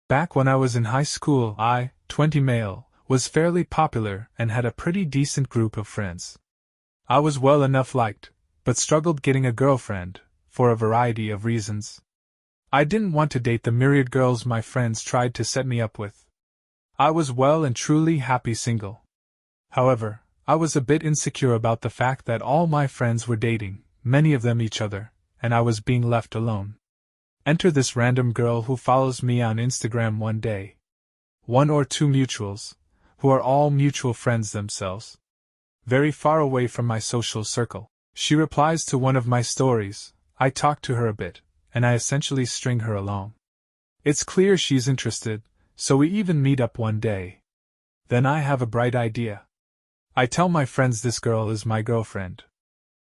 Back when I was in high school, I, 20 male, was fairly popular and had a pretty decent group of friends. I was well enough liked, but struggled getting a girlfriend, for a variety of reasons. I didn't want to date the myriad girls my friends tried to set me up with. I was well and truly happy single. However, I was a bit insecure about the fact that all my friends were dating, many of them each other, and I was being left alone. Enter this random girl who follows me on Instagram one day. One or two mutuals, who are all mutual friends themselves. Very far away from my social circle. She replies to one of my stories, I talk to her a bit, and I essentially string her along. It's clear she's interested, so we even meet up one day. Then I have a bright idea. I tell my friends this girl is my girlfriend.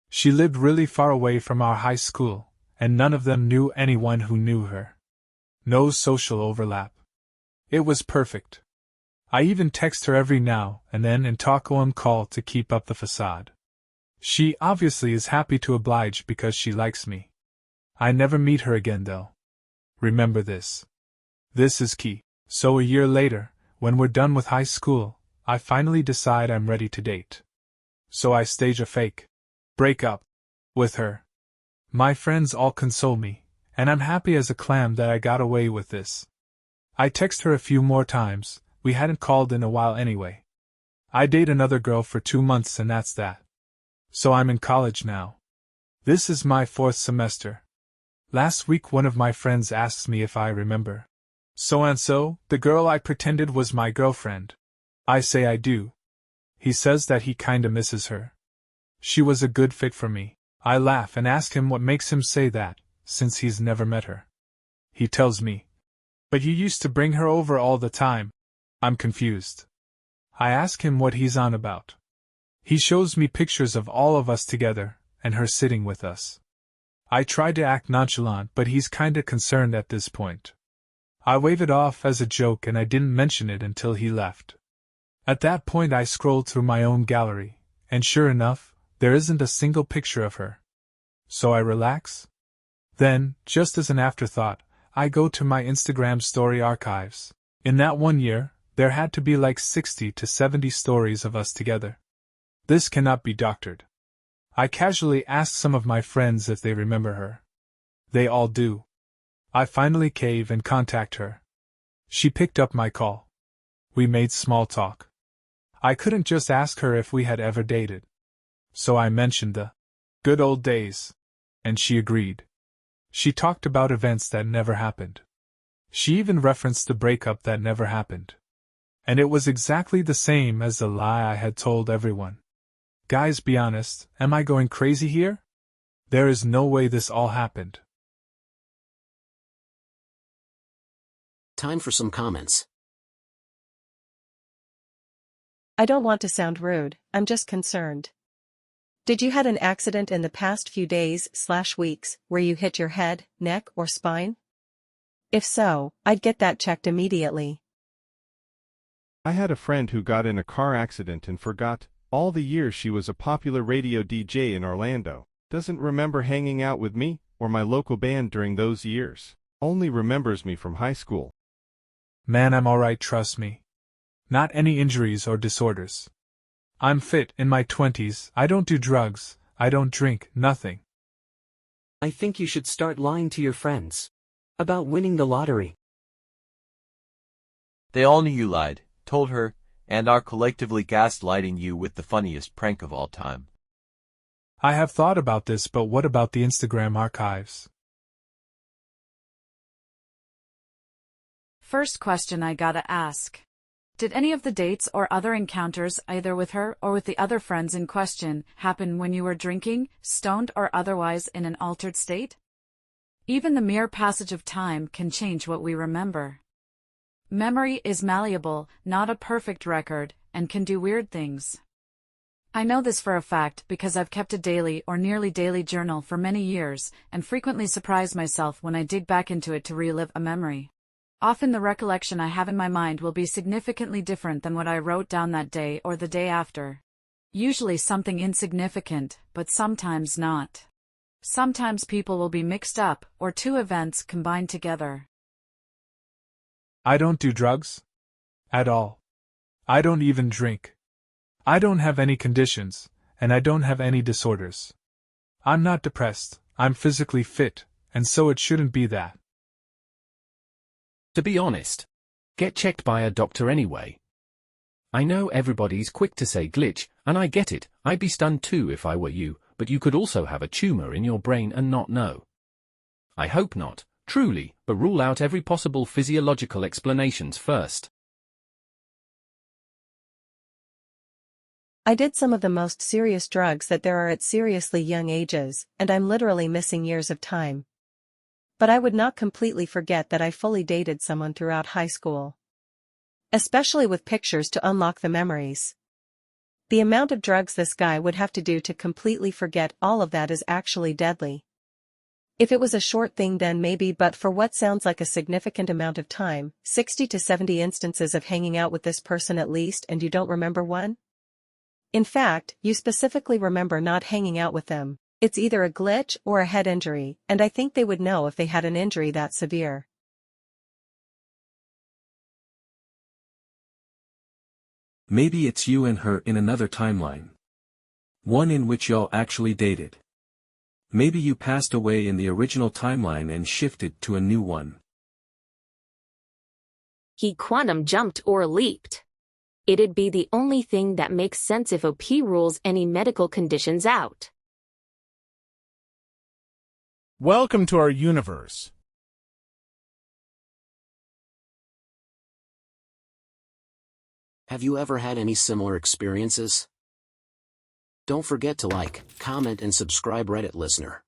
She lived really far away from our high school, and none of them knew anyone who knew her. No social overlap. It was perfect. I even text her every now and then and talk on call to keep up the facade. She obviously is happy to oblige because she likes me. I never meet her again though. Remember this. This is key. So a year later, when we're done with high school, I finally decide I'm ready to date. So I stage a fake breakup with her. My friends all console me, and I'm happy as a clam that I got away with this. I text her a few more times, we hadn't called in a while anyway. I date another girl for 2 months and that's that. So I'm in college now. This is my 4th semester. Last week one of my friends asks me if I remember so-and-so, the girl I pretended was my girlfriend. I say I do. He says that he kinda misses her. She was a good fit for me. I laugh and ask him what makes him say that, since he's never met her. He tells me, but you used to bring her over all the time. I'm confused. I ask him what he's on about. He shows me pictures of all of us together, and her sitting with us. I try to act nonchalant, but he's kinda concerned at this point. I wave it off as a joke and I didn't mention it until he left. At that point I scrolled through my own gallery, and sure enough, there isn't a single picture of her. So I relax. Then, just as an afterthought, I go to my Instagram story archives. In that 1 year, there had to be like 60 to 70 stories of us together. This cannot be doctored. I casually ask some of my friends if they remember her. They all do. I finally cave and contact her. She picked up my call. We made small talk. I couldn't just ask her if we had ever dated. So I mentioned the good old days, and she agreed. She talked about events that never happened. She even referenced the breakup that never happened. And it was exactly the same as the lie I had told everyone. Guys, be honest, am I going crazy here? There is no way this all happened. Time for some comments. I don't want to sound rude, I'm just concerned. Did you had an accident in the past few days/weeks where you hit your head, neck, or spine? If so, I'd get that checked immediately. I had a friend who got in a car accident and forgot, all the years she was a popular radio DJ in Orlando, doesn't remember hanging out with me or my local band during those years, only remembers me from high school. Man, I'm alright, trust me. Not any injuries or disorders. I'm fit, in my 20s, I don't do drugs, I don't drink, nothing. I think you should start lying to your friends about winning the lottery. They all knew you lied, told her, and are collectively gaslighting you with the funniest prank of all time. I have thought about this, but what about the Instagram archives? First question I gotta ask. Did any of the dates or other encounters, either with her or with the other friends in question, happen when you were drinking, stoned, or otherwise in an altered state? Even the mere passage of time can change what we remember. Memory is malleable, not a perfect record, and can do weird things. I know this for a fact because I've kept a daily or nearly daily journal for many years, and frequently surprise myself when I dig back into it to relive a memory. Often the recollection I have in my mind will be significantly different than what I wrote down that day or the day after. Usually something insignificant, but sometimes not. Sometimes people will be mixed up, or two events combined together. I don't do drugs. At all. I don't even drink. I don't have any conditions, and I don't have any disorders. I'm not depressed, I'm physically fit, and so it shouldn't be that. To be honest, get checked by a doctor anyway. I know everybody's quick to say glitch, and I get it, I'd be stunned too if I were you, but you could also have a tumor in your brain and not know. I hope not, truly, but rule out every possible physiological explanations first. I did some of the most serious drugs that there are at seriously young ages, and I'm literally missing years of time. But I would not completely forget that I fully dated someone throughout high school. Especially with pictures to unlock the memories. The amount of drugs this guy would have to do to completely forget all of that is actually deadly. If it was a short thing then maybe, but for what sounds like a significant amount of time, 60 to 70 instances of hanging out with this person at least, and you don't remember one? In fact, you specifically remember not hanging out with them. It's either a glitch or a head injury, and I think they would know if they had an injury that severe. Maybe it's you and her in another timeline. One in which y'all actually dated. Maybe you passed away in the original timeline and shifted to a new one. He quantum jumped or leaped. It'd be the only thing that makes sense if OP rules any medical conditions out. Welcome to our universe. Have you ever had any similar experiences? Don't forget to like, comment and subscribe Reddit listener.